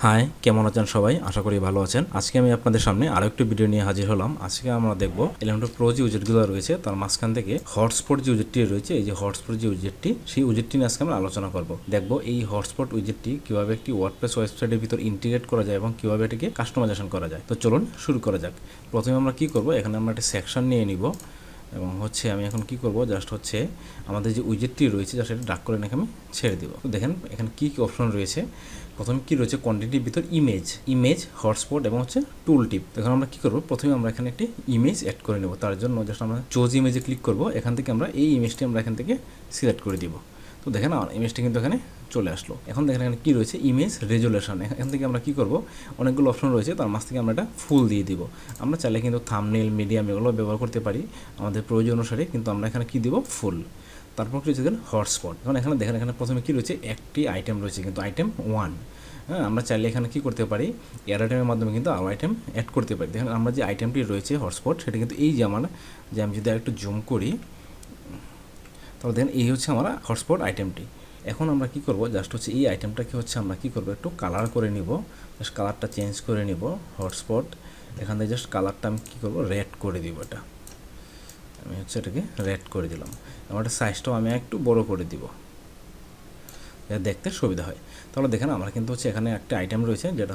High, কেমন আছেন সবাই? আশা করি ভালো আছেন। আজকে আমি আপনাদের সামনে আরো একটি ভিডিও নিয়ে হাজির হলাম। আজকে আমরা দেখব এলিমেন্টর প্রো যে উইজেটগুলো রয়েছে তার মাঝখান থেকে হটস্পট যে উইজেটটি রয়েছে, এই যে হটস্পট যে উইজেটটি, সেই উইজেটটি নিয়ে আজকে আমরা আলোচনা করব। দেখব এই হটস্পট উইজেটটি কিভাবে একটি ওয়ার্ডপ্রেস ওয়েবসাইটের ভিতর ইন্টিগ্রেট করা যায় এবং কিভাবে এটাকে কাস্টমাইজেশন করা যায়। তো চলুন শুরু করা যাক। প্রথমে আমরা কি করব, এখানে আমরা একটা সেকশন নিয়ে নিব এবং আমি এখন কি করব, জাস্ট আমাদের যে উইজেটটি রয়েছে জাস্ট এটা ড্রাগ করে নাকি আমি ছেড়ে দেবো। তো দেখেন এখানে কী কী অপশন রয়েছে। প্রথমে কি রয়েছে, কোয়ান্টিটির ভিতর ইমেজ হটস্পট এবং টুল টিপ। এখন আমরা কি করব, প্রথমে আমরা এখানে একটি ইমেজ অ্যাড করে নেব। তার জন্য জাস্ট আমরা চোজ ইমেজে ক্লিক করব। এখান থেকে আমরা এই ইমেজটি আমরা এখান থেকে সিলেক্ট করে দিব। তো দেখেন আমার ইমেজটি কিন্তু এখানে চলে আসলো। এখন দেখেন এখানে কী রয়েছে, ইমেজ রেজুলেশন। এখান থেকে আমরা কী করব, অনেকগুলো অপশন রয়েছে, তার মাঝ থেকে আমরা এটা ফুল দিয়ে দিব। আমরা চাইলে কিন্তু থাম্বনেল, মিডিয়াম এগুলো ব্যবহার করতে পারি আমাদের প্রয়োজন অনুসারে, কিন্তু আমরা এখানে কী দিব, ফুল। তারপর কি রয়েছে দেখেন হটস্পট। এখন এখানে দেখেন এখানে প্রথমে কী রয়েছে, একটি আইটেম রয়েছে কিন্তু আইটেম 1। হ্যাঁ, আমরা চাইলে এখানে কী করতে পারি, এর আইটেমের মাধ্যমে কিন্তু আরও আইটেম অ্যাড করতে পারি। দেখেন আমরা যে আইটেমটি রয়েছে হটস্পট, সেটা কিন্তু এই যে আমার, যে আমি যদি আরেকটু জুম করি তাহলে দেখেন এই হচ্ছে আমার হটস্পট আইটেমটি। এখন আমরা কি করব, জাস্ট এই আইটেমটাকে আমরা কি করব, একটু কালার করে নিব। জাস্ট কালারটা চেঞ্জ করে নিব। হটস্পট এখান থেকে জাস্ট কালারটা আমি কী করব, রেড করে দিব। এটা আমি এটাকে রেড করে দিলাম। আমার সাইজটাও আমি একটু বড় করে দিব, দেখতে সুবিধা হয়। তাহলে দেখেন আমার কিন্তু এখানে একটা আইটেম রয়েছে যেটা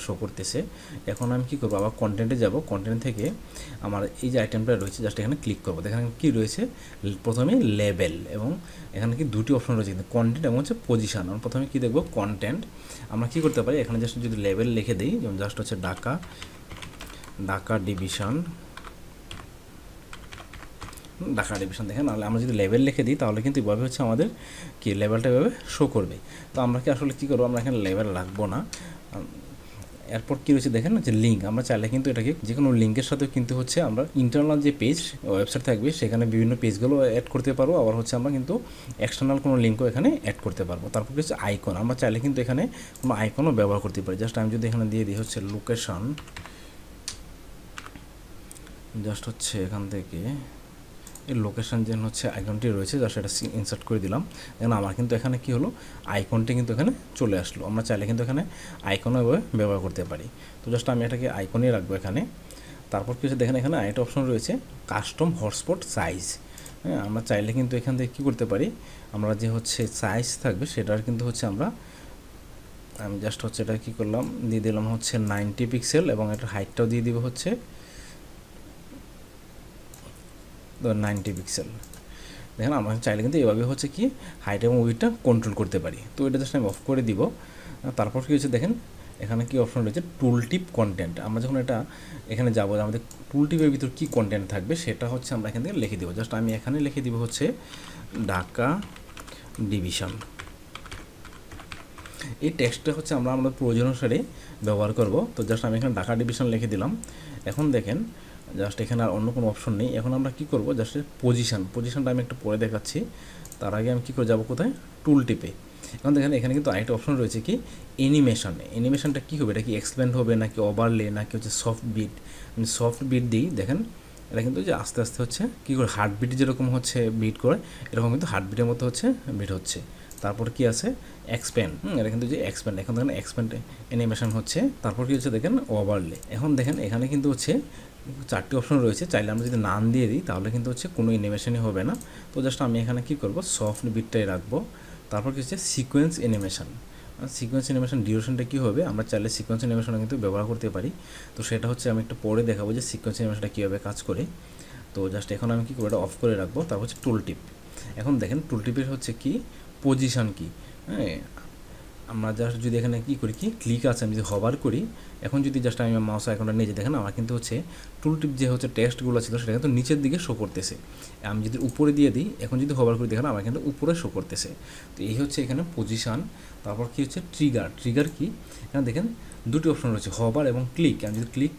শো করতেছে। এখন আমি কি করব, আবার কন্টেন্টে যাব। কন্টেন্ট থেকে আমার এই যে আইটেমটা রয়েছে জাস্ট এখানে ক্লিক করব। দেখেন কি রয়েছে, প্রথমে লেবেল এবং এখানে কি দুটি অপশন রয়েছে কিন্তু কন্টেন্ট এবং পজিশন। আমরা প্রথমে কি দেখব, কন্টেন্ট। আমরা কি করতে পারি, এখানে জাস্ট যদি লেবেল লিখে দিই, যেমন just Dhaka division, Dhaka division. দেখেন নাহলে আমরা যদি লেভেল লিখে দিই তাহলে কিন্তু এভাবে আমাদের কি লেভেলটা এভাবে শো করবে। তো আমরা কি আসলে কী করবো, আমরা এখানে লেভেল রাখবো না। এরপর কী রয়েছে দেখেন, যে লিঙ্ক। আমরা চাইলে কিন্তু এটাকে যে কোনো লিঙ্কের সাথে কিন্তু আমরা ইন্টারনাল যে পেজ ওয়েবসাইট থাকবে সেখানে বিভিন্ন পেজগুলো অ্যাড করতে পারবো। আবার আমরা কিন্তু এক্সটার্নাল কোনো লিঙ্কও এখানে অ্যাড করতে পারবো। তারপর হচ্ছে আইকন। আমরা চাইলে কিন্তু এখানে কোনো আইকনও ব্যবহার করতে পারি। জাস্ট আমি যদি এখানে দিয়ে দিই লোকেশন, জাস্ট এখান থেকে এর লোকেশন যে আইকনটি রয়েছে যা সেটা ইনসার্ট করে দিলাম। দেখেন আমার কিন্তু এখানে কি হলো, আইকনটি কিন্তু এখানে চলে আসলো। আমরা চাইলে কিন্তু এখানে আইকনও ব্যবহার করতে পারি। তো জাস্ট আমি এটাকে আইকনই রাখবো এখানে। তারপর কি দেখেন এখানে আরেকটা অপশন রয়েছে, কাস্টম হটস্পট সাইজ। হ্যাঁ, আমরা চাইলে কিন্তু এখান থেকে কী করতে পারি, আমরা যে সাইজ থাকবে সেটার কিন্তু আমি জাস্ট এটা কী করলাম, দিয়ে দিলাম 90 পিক্সেল এবং এটার হাইটটাও দিয়ে দিব 90 পিক্সেল। দেখেন আমরা চাইলে কিন্তু এভাবে কি হাইট এবং উইডটা কন্ট্রোল করতে পারি। তো এটা জাস্ট আমি অফ করে দিব। তারপর কী হচ্ছে দেখেন এখানে কি অপশন রয়েছে, টুল টিপ কন্টেন্ট। আমরা যখন এখানে যাবো, আমাদের টুল টিপের ভিতর কী কন্টেন্ট থাকবে সেটা আমরা এখান থেকে লিখে দিব। জাস্ট আমি এখানে লিখে দিব ঢাকা ডিভিশন। এই টেক্সটটা আমরা আমাদের প্রয়োজন অনুসারে ব্যবহার করব। তো জাস্ট আমি এখানে ঢাকা ডিভিশন লিখে দিলাম। এখন দেখেন জাস্ট এখানে আর অন্য কোনো অপশন নেই। এখন আমরা কি করব, জাস্ট পজিশনটা আমি একটু পরে দেখাচ্ছি। তার আগে আমি কী করে যাবো, কোথায়, টুল টিপে। এখন দেখেন এখানে কিন্তু আরেকটা অপশন রয়েছে কি, অ্যানিমেশনটা কী হবে, এটা কি এক্সপ্লেন্ড হবে নাকি ওভারলে নাকি সফট বিট। আমি সফট বিট দিই। দেখেন এটা কিন্তু যে আস্তে আস্তে কী করে হার্টবিট যেরকম বিট করে, এরকম কিন্তু হার্টবিটের মতো বিট হচ্ছে। তারপর কি আছে, এক্সপ্যান্ড। এটা কিন্তু যে এক্সপ্যান্ড, এখন দেখেন এক্সপ্যান্ড অ্যানিমেশন হচ্ছে। তারপর কি দেখেন ওভারলে। এখন দেখেন এখানে কিন্তু 4টি অপশন রয়েছে। চাইলে আমরা যদি নাম দিয়ে দিই তাহলে কিন্তু কোনো অ্যানিমেশনই হবে না। তো জাস্ট আমি এখানে কি করব, সফট বিটটাই রাখবো। তারপর কি সিকোয়েন্স অ্যানিমেশন ডিউরেশনটা কী হবে, আমরা চাইলে সিকোয়েন্স অ্যানিমেশনও কিন্তু ব্যবহার করতে পারি। তো সেটা আমি একটু পরে দেখাবো যে সিকোয়েন্স অ্যানিমেশনটা কীভাবে কাজ করে। তো জাস্ট এখন আমি কী করবো, এটা অফ করে রাখবো। তারপর টুল টিপ। এখন দেখেন টুল টিপের কি, পজিশন কি। হ্যাঁ, আমরা জাস্ট যদি এখানে কী করি, কি ক্লিক আছে, আমি যদি হভার করি, এখন যদি জাস্ট আমি মাউস আইকনটা নিয়ে দেখেন আমার কিন্তু টুল টিপ যে টেক্সটগুলো ছিল সেটা কিন্তু নিচের দিকে শো করতেছে। আমি যদি উপরে দিয়ে দিই, এখন যদি হভার করি দেখেন আমার কিন্তু উপরে শো করতেছে। তো এই এখানে পজিশন। তারপর কি ট্রিগার কি, এখানে দেখেন দুটি অপশন রয়েছে, হভার এবং ক্লিক। আমি যদি ক্লিক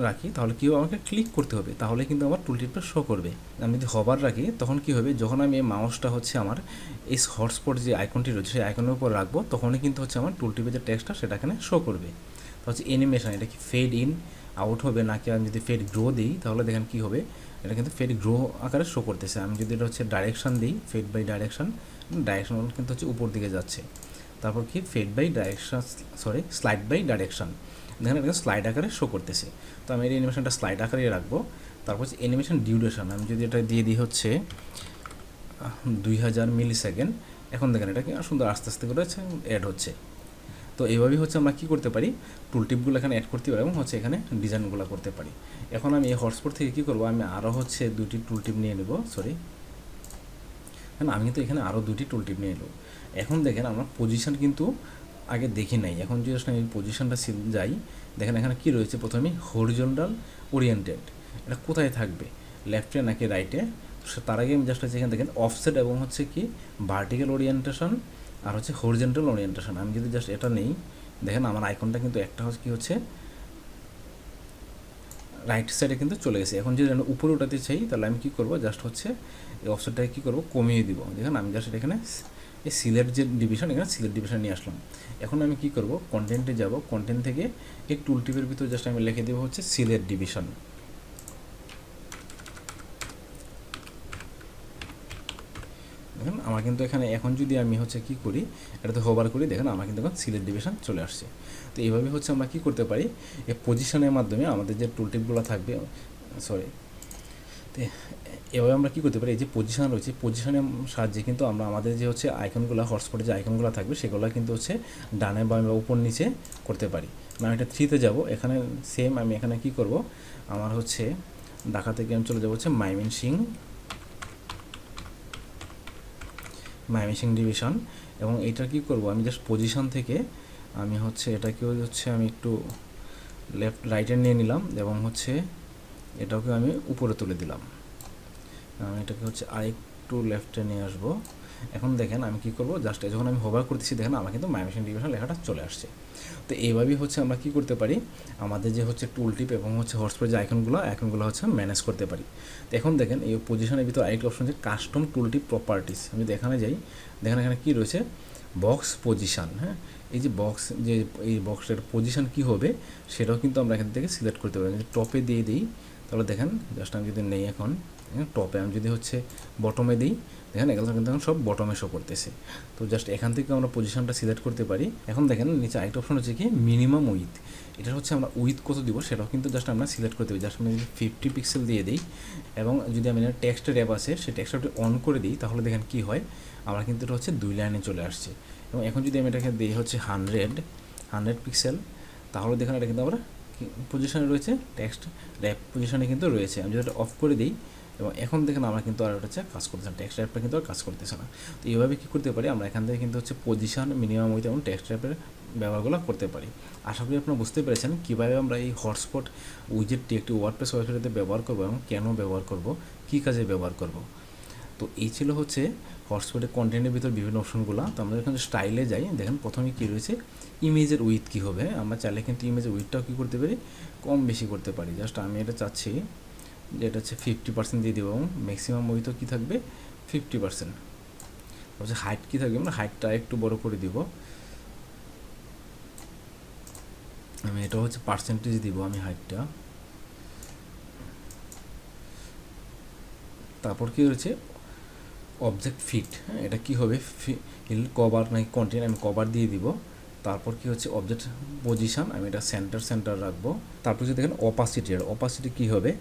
রাখি তাহলে কী হবে, আমাকে ক্লিক করতে হবে, তাহলে কিন্তু আমার টুল টিপটা শো করবে। আমি যদি হভার রাখি তখন কী হবে, যখন আমি এই মাউসটা আমার এই হটস্পট যে আইকনটি রয়েছে সেই আইকনের উপর রাখবো তখনই কিন্তু আমার টুল টিপের যে টেক্সটটা সেটা এখানে শো করবে। তো অ্যানিমেশন, এটা কি ফেড ইন আউট হবে নাকি আমি যদি ফেড গ্রো দিই তাহলে দেখেন কী হবে, এটা কিন্তু ফেড গ্রো আকারে শো করতেছে। আমি যদি এটা ডাইরেকশান দিই, ফেড বাই ডাইরেকশান কিন্তু উপর দিকে যাচ্ছে। তারপর কি fade by direction, sorry slide by direction, দেখেন এটা স্লাইড আকারে শো করতেছে। তো আমি এই অ্যানিমেশনটা স্লাইড আকারে রাখবো। তারপর হচ্ছে অ্যানিমেশন ডিউরেশন, আমি যদি এটা দিয়ে দিই হচ্ছে 2000 মিলি সেকেন্ড। এখন দেখেন এটা কি সুন্দর আস্তে আস্তে করে অ্যাড হচ্ছে। তো এইভাবেই হচ্ছে আমরা কী করতে পারি, টুলটিপগুলো এখানে অ্যাড করতে পারি এবং হচ্ছে এখানে ডিজাইনগুলো করতে পারি। এখন আমি এই হটস্পট থেকে কী করবো, আমি আরও হচ্ছে 2টি টুলটিপ নিয়ে নেব, সরি আমি কিন্তু এখানে আরও 2টি টুলটিপ নিয়ে নেব। এখন দেখেন আমরা পজিশন কিন্তু আগে দেখি নাই, এখন যদি আমি পজিশনটা যাই, দেখেন এখানে কী রয়েছে, প্রথমে হরিজন্টাল ওরিয়েন্টেড, এটা কোথায় থাকবে, লেফটে নাকি রাইটে। তার আগে আমি জাস্ট হচ্ছে এখানে দেখেন অফসেট এবং হচ্ছে কি ভার্টিক্যাল ওরিয়েন্টেশন আর হচ্ছে হরিজন্টাল ওরিয়েন্টেশন। আমি যদি জাস্ট এটা নেই, দেখেন আমার আইকনটা কিন্তু একটা হচ্ছে কি হচ্ছে রাইট সাইডে কিন্তু চলে গেছে। এখন যদি আমি উপরে উঠাতে চাই তাহলে আমি কী করবো, জাস্ট হচ্ছে এই অফসেটটাকে কী করবো, কমিয়ে দিব। দেখেন আমি জাস্ট এখানে এই সিলেট যে ডিভিশন, এখানে সিলেট ডিভিশন নিয়ে আসলাম। এখন আমি কী করবো, কন্টেন্টে যাব, কন্টেন্ট থেকে এই টুলটিপের ভিতরে জাস্ট আমি লিখে দেবো হচ্ছে সিলেট ডিভিশন। দেখেন আমার কিন্তু এখানে এখন যদি আমি হচ্ছে কী করি, এটাতে হোভার করি, দেখেন আমার কিন্তু এখন সিলেট ডিভিশন চলে আসছে। তো এইভাবে হচ্ছে আমরা কী করতে পারি, এই পজিশনের মাধ্যমে আমাদের যে টুলটিপগুলো থাকবে, সরি, তো এভাবে আমরা কী করতে পারি, এই যে পজিশন রয়েছে, পজিশনের সাহায্যে কিন্তু আমরা আমাদের যে হচ্ছে আইকনগুলো, হটস্পটে যে আইকনগুলো থাকবে সেগুলো কিন্তু হচ্ছে ডানে বা উপর নিচে করতে পারি। আমি এটা 3তে যাব, এখানে সেম আমি এখানে কী করব, আমার হচ্ছে ঢাকা থেকে আমি চলে যাবো হচ্ছে মাইমেনসিং ডিভিশন। এবং এইটা কী করব, আমি জাস্ট পজিশন থেকে আমি হচ্ছে এটাকেও হচ্ছে আমি একটু লেফট রাইটে নিয়ে নিলাম এবং হচ্ছে এটাকে আমি উপরে তুলে দিলাম। আমি এটাকে হচ্ছে আরেকটু লেফটে নিয়ে আসবো। এখন দেখেন আমি কী করবো, জাস্ট যখন আমি হোভার করতেছি, দেখেন আমার কিন্তু মাইমেনসিং ডিভিশন লেখাটা চলে আসছে। তো এইভাবেই হচ্ছে আমরা কী করতে পারি, আমাদের যে হচ্ছে টুল টিপ এবং হচ্ছে হটস্পট যে আইকনগুলো হচ্ছে ম্যানেজ করতে পারি। তো এখন দেখেন এই পজিশনের ভিতরে আরেকটা অপশন যে কাস্টম টুল টিপ প্রপার্টিস, আমি দেখানে যাই, দেখেন এখানে কী রয়েছে, বক্স পজিশান। হ্যাঁ, এই যে বক্স, যে এই বক্সের পজিশান কী হবে সেটাও কিন্তু আমরা এখান থেকে সিলেক্ট করতে পারি। যদি টপে দিয়ে দিই তাহলে দেখেন জাস্ট আমি যদি নেই, এখন টপে আমি যদি হচ্ছে বটমে দিই, দেখেন এগুলো কিন্তু এখন সব বটমে শো করতেছে। তো জাস্ট এখান থেকে আমরা পজিশনটা সিলেক্ট করতে পারি। এখন দেখেন নিচে আরেকটা অপশন হচ্ছে কি মিনিমাম উইথ, এটা হচ্ছে আমরা উইথ কত দিব সেটাও কিন্তু জাস্ট আমরা সিলেক্ট করতে পারি। জাস্ট আমি যদি 50 পিক্সেল দিয়ে দিই এবং যদি আমি টেক্সটের অ্যাপ আছে সেই টেক্সটটা অন করে দিই, তাহলে দেখেন কী হয়, আমরা কিন্তু এটা হচ্ছে 2 লাইনে চলে আসছে। এবং এখন যদি আমি এটাকে দিই হচ্ছে 100 পিক্সেল, তাহলে দেখেন এটা কিন্তু আমরা পজিশনে রয়েছে, টেক্সট র্যাপ পজিশনে কিন্তু রয়েছে। আমি যদি এটা অফ করে দিই এবং এখন দেখেন আমরা কিন্তু আর হচ্ছে কাজ করতেছে না, টেক্সট র্যাপটা কিন্তু আর কাজ করতেছে না। তো এইভাবে কী করতে পারি, আমরা এখান থেকে কিন্তু হচ্ছে পজিশন, মিনিমাম উইথ এবং টেক্সট র্যাপের ব্যবহারগুলো করতে পারি। আশা করি আপনারা বুঝতে পেরেছেন কীভাবে আমরা এই হটস্পট উইজেটটি একটি ওয়ার্ডপ্রেস ওয়েবসাইটে ব্যবহার করবো এবং কেন ব্যবহার করব, কী কাজে ব্যবহার করব। তো এই ছিল হচ্ছে হটস্পটের কন্টেন্টের ভিতর বিভিন্ন অপশনগুলো। তো আমরা যখন স্টাইলে যাই, দেখেন প্রথমে কী রয়েছে, ইমেজের উইথ কী হবে, আমরা চাইলে কিন্তু ইমেজের উইথটাও কী করতে পারি, কম বেশি করতে পারি। জাস্ট আমি এটা চাচ্ছি যে এটা হচ্ছে 50% দিয়ে দেবো এবং ম্যাক্সিমাম উইথও কী থাকবে 50%। হচ্ছে হাইট কী থাকবে, আমরা হাইটটা একটু বড় করে দিব, আমি এটা হচ্ছে পার্সেন্টেজ দিব আমি হাইটটা। তারপর কী হচ্ছে অবজেক্ট ফিট, হ্যাঁ এটা কী হবে, ফিল কভার নাকি কন্টেন্ট, আমি কভার দিয়ে দিব। তারপর কী হচ্ছে অবজেক্ট পজিশন, আমি এটা সেন্টার রাখবো। তারপর যদি দেখেন অপাসিটি কী হবে,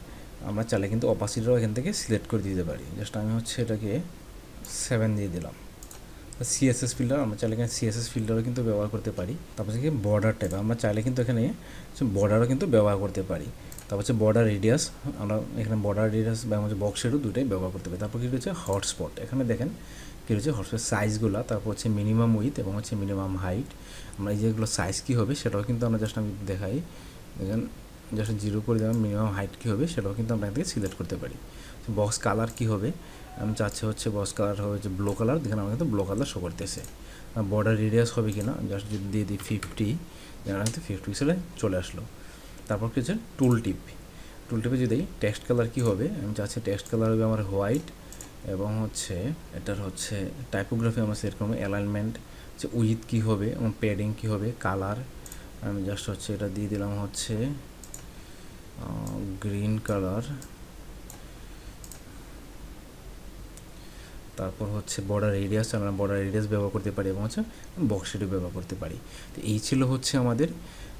আমরা চাইলে কিন্তু অপাসিটিটাও এখান থেকে সিলেক্ট করে দিতে পারি। জাস্ট আমি হচ্ছে এটাকে 7 দিয়ে দিলাম। সিএসএস ফিল্টার, আমরা চাইলে এখানে সিএসএস ফিল্টারও কিন্তু ব্যবহার করতে পারি। তারপর হচ্ছে বর্ডার টাইপ, আমরা চাইলে কিন্তু এখানে বর্ডারও কিন্তু ব্যবহার করতে পারি। তারপর হচ্ছে বর্ডার রেডিয়াস, আমরা এখানে বর্ডার রেডিয়াস বা হচ্ছে বক্স শেডও দুটোই ব্যবহার করতে পারি। তারপর কী রয়েছে হটস্পট, এখানে দেখেন কী রয়েছে হটস্পট সাইজগুলো, তারপর হচ্ছে মিনিমাম উইথ এবং হচ্ছে মিনিমাম হাইট। আমরা এই যেগুলো সাইজ কী হবে সেটাও কিন্তু আমরা জাস্ট আমি দেখাই, দেখেন জাস্ট 0 করে দেবেন, মিনিমাম হাইট কী হবে সেটাও কিন্তু আমরা এখান থেকে সিলেক্ট করতে পারি। বক্স কালার কী হবে, আমি চাচ্ছি হচ্ছে বক্স কালার হবে যে ব্লু কালার, দেখেন আমার কিন্তু ব্লু কালার শো করতেছে। বর্ডার রেডিয়াস হবে কি না, জাস্ট যদি দিয়ে দিই 50, যেন কিন্তু 50 পিক্সেলে চলে আসলো। তারপর কী হচ্ছে টুল টিপে যদি টেক্সট কালার কী হবে, আমি চাচ্ছি টেক্সট কালার হবে আমার হোয়াইট এবং হচ্ছে এটার হচ্ছে টাইপোগ্রাফি আমরা সেট করবো, অ্যালাইনমেন্ট হচ্ছে উইথ কী হবে এবং প্যাডিং কী হবে, কালার আমি জাস্ট হচ্ছে এটা দিয়ে দিলাম হচ্ছে গ্রিন কালার। তারপর হচ্ছে বর্ডার রেডিয়াস, আমরা বর্ডার রেডিয়াস ব্যবহার করতে পারি এবং হচ্ছে বক্স শেডও ব্যবহার করতে পারি। তো এই ছিল হচ্ছে আমাদের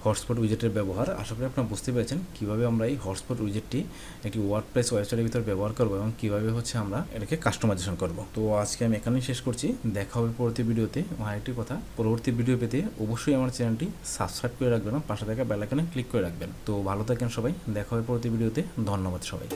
হটস্পট উইজেটের ব্যবহার। আশা করি আপনারা বুঝতে পেরেছেন কীভাবে আমরা এই হটস্পট উইজেটটি একটি ওয়ার্ডপ্রেস ওয়েবসাইটের ভিতর ব্যবহার করবো এবং কীভাবে হচ্ছে আমরা এটাকে কাস্টমাইজেশন করব। তো আজকে আমি এখানেই শেষ করছি, দেখা হবে পরবর্তী ভিডিওতে। আরেকটি কথা, পরবর্তী ভিডিও পেতে অবশ্যই আমার চ্যানেলটি সাবস্ক্রাইব করে রাখবেন, পাশে থাকা বেল আইকনে ক্লিক করে রাখবেন। তো ভালো থাকেন সবাই, দেখা হবে পরবর্তী ভিডিওতে। ধন্যবাদ সবাই।